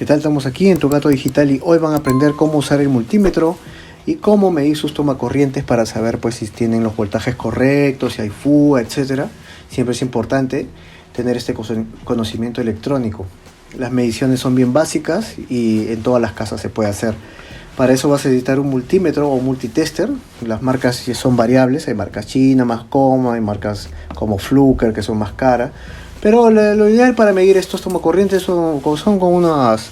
¿Qué tal? Estamos aquí en Tu Gato Digital y hoy van a aprender cómo usar el multímetro y cómo medir sus tomacorrientes para saber pues si tienen los voltajes correctos, si hay fuga, etcétera. Siempre es importante tener este conocimiento electrónico. Las mediciones son bien básicas y en todas las casas se puede hacer. Para eso vas a necesitar un multímetro o multitester. Las marcas son variables, hay marcas chinas más cómodas, hay marcas como Fluker que son más caras. Pero lo ideal para medir estos tomacorrientes son con unos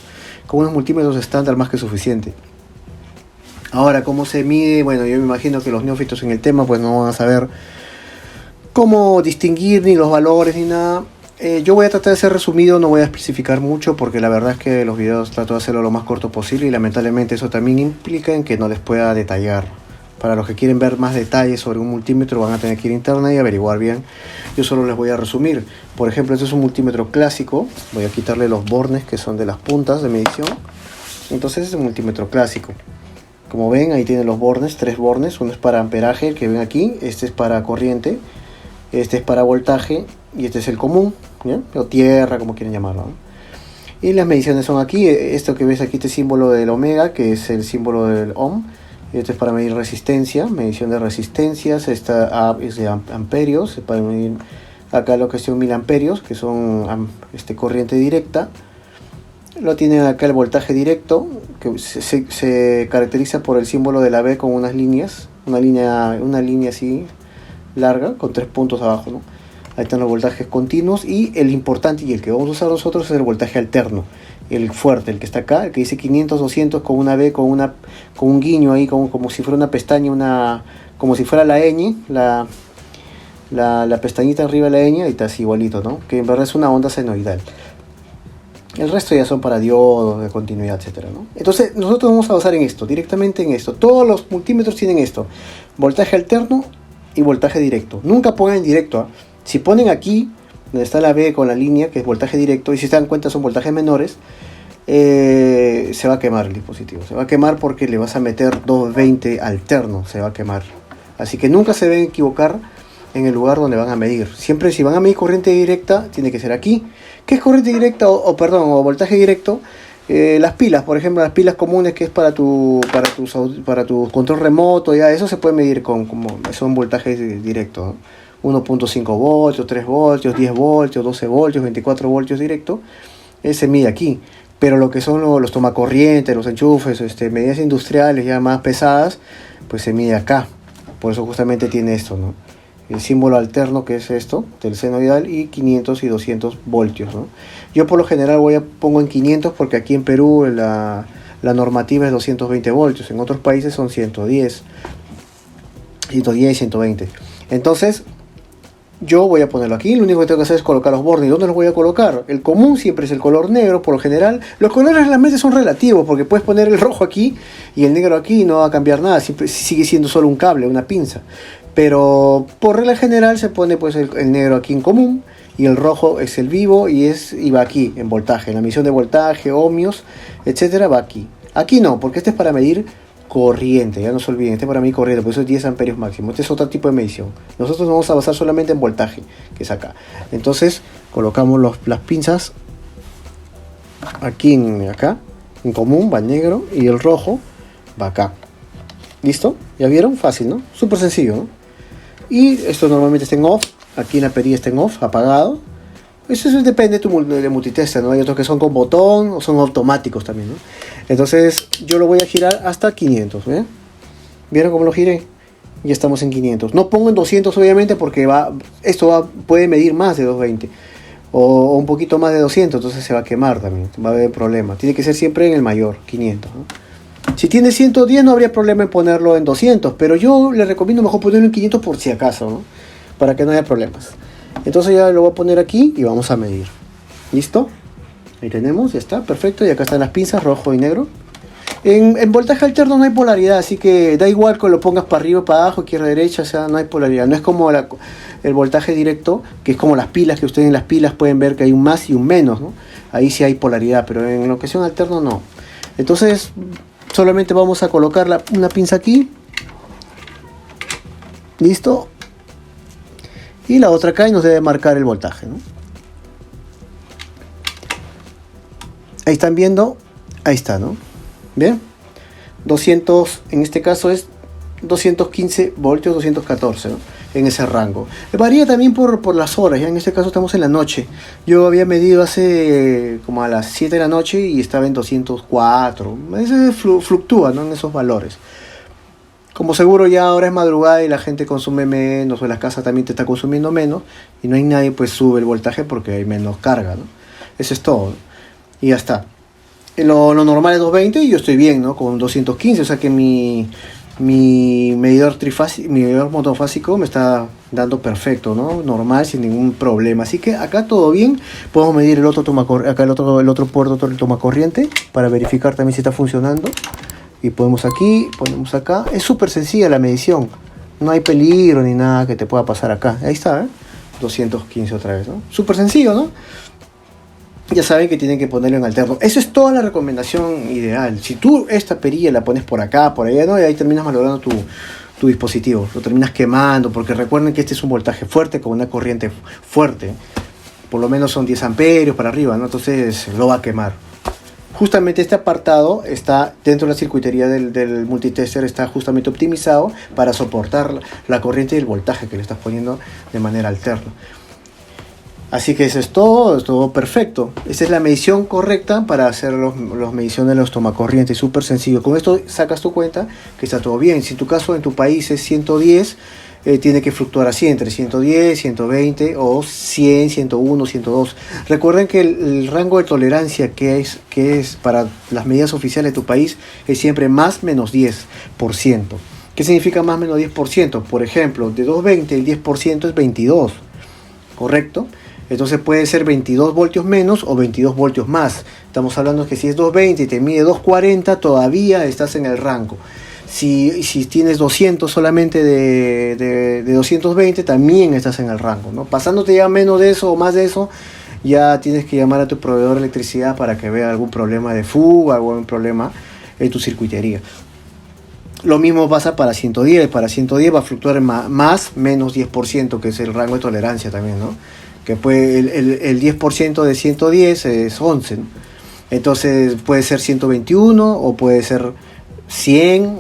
multímetros estándar más que suficiente. Ahora, ¿cómo se mide? Bueno, yo me imagino que los neófitos en el tema pues no van a saber cómo distinguir ni los valores ni nada. Yo voy a tratar de ser resumido, no voy a especificar mucho porque la verdad es que los videos trato de hacerlo lo más corto posible y lamentablemente eso también implica en que no les pueda detallar. Para los que quieren ver más detalles sobre un multímetro van a tener que ir a internet y averiguar bien. Yo solo les voy a resumir. Por ejemplo, este es un multímetro clásico. Voy a quitarle los bornes que son de las puntas de medición. Entonces es un multímetro clásico. Como ven, ahí tienen los bornes, 3 bornes. Uno es para amperaje, el que ven aquí. Este es para corriente. Este es para voltaje. Y este es el común, ¿ya? O tierra, como quieren llamarlo, ¿no? Y las mediciones son aquí. Esto que ves aquí, este símbolo del omega, que es el símbolo del ohm. Este es para medir resistencia, medición de resistencias. Esta es de amperios, para medir acá lo que son 1000 amperios, que son corriente directa. Lo tienen acá el voltaje directo, que se caracteriza por el símbolo de la B con unas líneas, una línea así larga, con 3 puntos abajo, ¿no? Ahí están los voltajes continuos y el importante y el que vamos a usar nosotros es el voltaje alterno. El fuerte, el que está acá, el que dice 500, 200 con una B, con un guiño ahí, como si fuera una pestaña, como si fuera la ñ, la pestañita arriba de la ñ, y está así igualito, ¿no? Que en verdad es una onda senoidal. El resto ya son para diodos, de continuidad, etcétera, ¿no? Entonces nosotros vamos a basar en esto, directamente en esto. Todos los multímetros tienen esto, voltaje alterno y voltaje directo. Nunca pongan en directo, ¿eh? Si ponen aquí donde está la B con la línea, que es voltaje directo, y si se dan cuenta son voltajes menores, se va a quemar el dispositivo. Se va a quemar porque le vas a meter 220 alterno, se va a quemar. Así que nunca se deben equivocar en el lugar donde van a medir. Siempre si van a medir corriente directa, tiene que ser aquí. ¿Qué es corriente directa o voltaje directo? Las pilas, por ejemplo, las pilas comunes que es para tu control remoto, ya eso se puede medir son voltajes directos, ¿no? 1.5 voltios, 3 voltios, 10 voltios, 12 voltios, 24 voltios directo, se mide aquí. Pero lo que son los tomacorrientes, los enchufes, medidas industriales ya más pesadas, pues se mide acá. Por eso justamente tiene esto, ¿no? El símbolo alterno que es esto, del senoidal, y 500 y 200 voltios, ¿no? Yo por lo general pongo en 500 porque aquí en Perú la normativa es 220 voltios. En otros países son 110 y 120. Entonces, yo voy a ponerlo aquí, lo único que tengo que hacer es colocar los bordes. ¿Y dónde los voy a colocar? El común siempre es el color negro, por lo general. Los colores realmente son relativos, porque puedes poner el rojo aquí y el negro aquí y no va a cambiar nada. Siempre sigue siendo solo un cable, una pinza. Pero por regla general se pone pues el negro aquí en común y el rojo es el vivo y va aquí en voltaje. En la medición de voltaje, ohmios, etcétera, va aquí. Aquí no, porque este es para medir corriente, ya no se olviden, este para mí corriente, por eso es 10 amperios máximo. Este es otro tipo de medición. Nosotros nos vamos a basar solamente en voltaje, que es acá. Entonces colocamos las pinzas aquí acá, en común va negro y el rojo va acá. ¿Listo? ¿Ya vieron? Fácil, ¿no? Súper sencillo, ¿no? Y esto normalmente está en off, aquí en la perilla está en off, apagado. Eso depende de multitester, ¿no? Hay otros que son con botón o son automáticos también, ¿no? Entonces yo lo voy a girar hasta 500, ¿eh? ¿Vieron cómo lo giré? Ya estamos en 500. No pongo en 200 obviamente porque puede medir más de 220 o un poquito más de 200, entonces se va a quemar también, va a haber problema. Tiene que ser siempre en el mayor, 500, ¿no? Si tiene 110 no habría problema en ponerlo en 200, pero yo le recomiendo mejor ponerlo en 500 por si acaso, ¿no? Para que no haya problemas. Entonces ya lo voy a poner aquí y vamos a medir. ¿Listo? Ahí tenemos, ya está, perfecto. Y acá están las pinzas, rojo y negro. En voltaje alterno no hay polaridad, así que da igual que lo pongas para arriba, para abajo, izquierda, derecha, o sea, no hay polaridad. No es como el voltaje directo, que es como las pilas, que ustedes en las pilas pueden ver que hay un más y un menos, ¿no? Ahí sí hay polaridad, pero en lo que son alterno no. Entonces solamente vamos a colocar una pinza aquí. ¿Listo? Y la otra acá y nos debe marcar el voltaje, ¿no? Ahí están viendo, ahí está, ¿no? ¿Bien? 200, en este caso es 215 voltios, 214, ¿no? En ese rango. Varía también por las horas, ya en este caso estamos en la noche. Yo había medido hace como a las 7 de la noche y estaba en 204. Ese fluctúa, ¿no? En esos valores. Como seguro ya ahora es madrugada y la gente consume menos, o la casa también te está consumiendo menos, y no hay nadie, pues sube el voltaje porque hay menos carga, ¿no? Eso es todo, ¿no? Y ya está. Lo normal es 220 y yo estoy bien, ¿no? Con 215, o sea que mi medidor mi medidor monofásico me está dando perfecto, ¿no? Normal, sin ningún problema. Así que acá todo bien. Podemos medir el otro acá el otro puerto, el tomacorriente, para verificar también si está funcionando. Y ponemos aquí, ponemos acá. Es súper sencilla la medición. No hay peligro ni nada que te pueda pasar acá. Ahí está, ¿eh? 215 otra vez, ¿no? Súper sencillo, ¿no? Ya saben que tienen que ponerlo en alterno. Eso es toda la recomendación ideal. Si tú esta perilla la pones por acá, por allá, ¿no? Y ahí terminas malogrando tu dispositivo. Lo terminas quemando, porque recuerden que este es un voltaje fuerte con una corriente fuerte. Por lo menos son 10 amperios para arriba, ¿no? Entonces lo va a quemar. Justamente este apartado está dentro de la circuitería del multitester, está justamente optimizado para soportar la corriente y el voltaje que le estás poniendo de manera alterna. Así que eso es todo perfecto. Esa es la medición correcta para hacer los mediciones de los tomacorrientes. Súper sencillo. Con esto sacas tu cuenta que está todo bien. Si en tu caso, en tu país es 110, tiene que fluctuar así, entre 110, 120 o 100, 101, 102. Recuerden que el rango de tolerancia que es para las medidas oficiales de tu país es siempre más menos 10%. ¿Qué significa más menos 10%? Por ejemplo, de 220 el 10% es 22, ¿correcto? Entonces puede ser 22 voltios menos o 22 voltios más. Estamos hablando que si es 220 y te mide 240, todavía estás en el rango. Si tienes 200 solamente de 220, también estás en el rango, ¿no? Pasándote ya menos de eso o más de eso, ya tienes que llamar a tu proveedor de electricidad para que vea algún problema de fuga, algún problema en tu circuitería. Lo mismo pasa para 110. Para 110 va a fluctuar más menos 10%, que es el rango de tolerancia también, ¿no? Que puede, el 10% de 110 es 11, ¿no? Entonces puede ser 121 o puede ser 100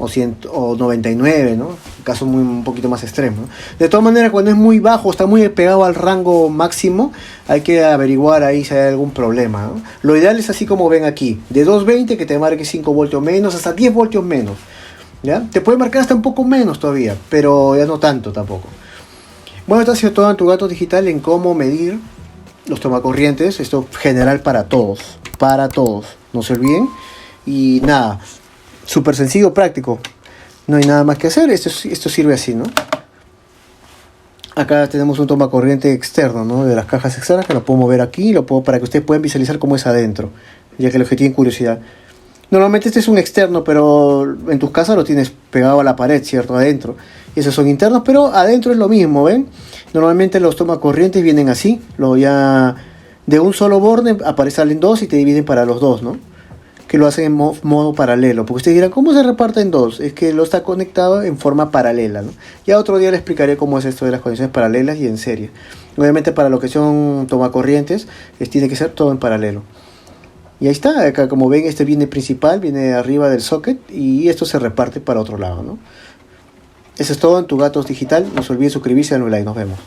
o 99, ¿no? Caso un poquito más extremo, ¿no? De todas maneras, cuando es muy bajo, está muy pegado al rango máximo, hay que averiguar ahí si hay algún problema, ¿no? Lo ideal es así como ven aquí, de 220 que te marque 5 voltios menos hasta 10 voltios menos, ¿ya? Te puede marcar hasta un poco menos todavía, pero ya no tanto tampoco. Bueno, esto ha sido todo en Tu Gato Digital en cómo medir los tomacorrientes. Esto es general para todos, no se olviden. Y nada, súper sencillo, práctico, no hay nada más que hacer. Esto sirve así, ¿no? Acá tenemos un tomacorriente externo, ¿no? De las cajas externas, que lo puedo mover aquí, para que ustedes puedan visualizar cómo es adentro, ya que los que tienen curiosidad. Normalmente este es un externo, pero en tus casas lo tienes pegado a la pared, ¿cierto? Adentro. Esos son internos, pero adentro es lo mismo, ¿ven? Normalmente los tomacorrientes vienen así, ya de un solo borde salen dos y te dividen para los dos, ¿no? Que lo hacen en modo paralelo. Porque ustedes dirán, ¿cómo se reparte en dos? Es que lo está conectado en forma paralela, ¿no? Ya otro día les explicaré cómo es esto de las conexiones paralelas y en serie. Obviamente para lo que son tomacorrientes, tiene que ser todo en paralelo. Y ahí está, acá como ven, este viene principal, viene arriba del socket y esto se reparte para otro lado, ¿no? Eso es todo en Tu Gato Digital. No se olviden suscribirse y darle un like. Nos vemos.